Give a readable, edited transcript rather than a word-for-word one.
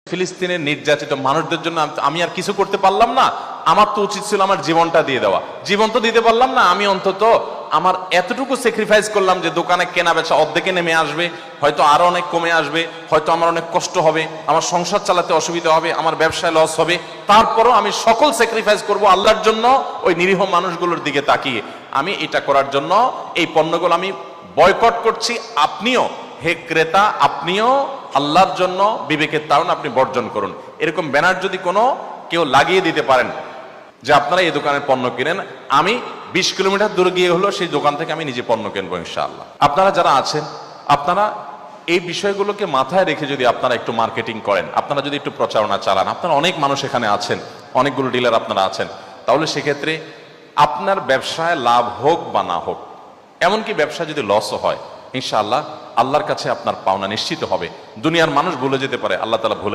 ফিলিস্তিনের নির্যাতিত মানুষদের জন্য আমি আর কিছু করতে পারলাম না, আমার তো উচিত ছিল আমার জীবনটা দিয়ে দেওয়া। জীবন তো দিতে পারলাম না, আমি অন্তত আমার এতটুকু স্যাক্রিফাইস করলাম যে দোকানে কেনা বেচা অর্ধেকে নেমে আসবে, হয়তো আরো অনেক কমে আসবে, হয়তো আমার অনেক কষ্ট হবে, আমার সংসার চালাতে অসুবিধা হবে, আমার ব্যবসায় লস হবে, তারপরও আমি সকল স্যাক্রিফাইস করব আল্লাহর জন্য, ওই নিরীহ মানুষগুলোর দিকে তাকিয়ে। আমি এটা করার জন্য এই পণ্যগুলো আমি বয়কট করছি। আপনিও হে ক্রেতা, আপনিও আল্লাহর জন্য বিবেকের তাড়না আপনি বর্জন করুন। এরকম ব্যানার যদি কোনো কেউ লাগিয়ে দিতে পারেন যে আপনারা এই দোকানের পণ্য কিনেন, আমি 20 কিলোমিটার দূরে গিয়ে হলো সেই দোকান থেকে আমি নিজে পণ্য কিনবো ইনশাআল্লাহ। আপনারা যারা আছেন, আপনারা এই বিষয়গুলোকে মাথায় রেখে যদি আপনারা একটু মার্কেটিং করেন, আপনারা যদি একটু প্রচারণা চালান, আপনারা অনেক মানুষ এখানে আছেন, অনেকগুলো ডিলার আপনারা আছেন, তাহলে সেক্ষেত্রে আপনার ব্যবসায় লাভ হোক বা না হোক, এমনকি ব্যবসা যদি লসও হয়, ইনশাআল্লাহ আল্লাহর কাছে আপনার পাওনা নিশ্চিত হবে। দুনিয়ার মানুষ ভুলে যেতে পারে, আল্লাহ তাআলা ভুলে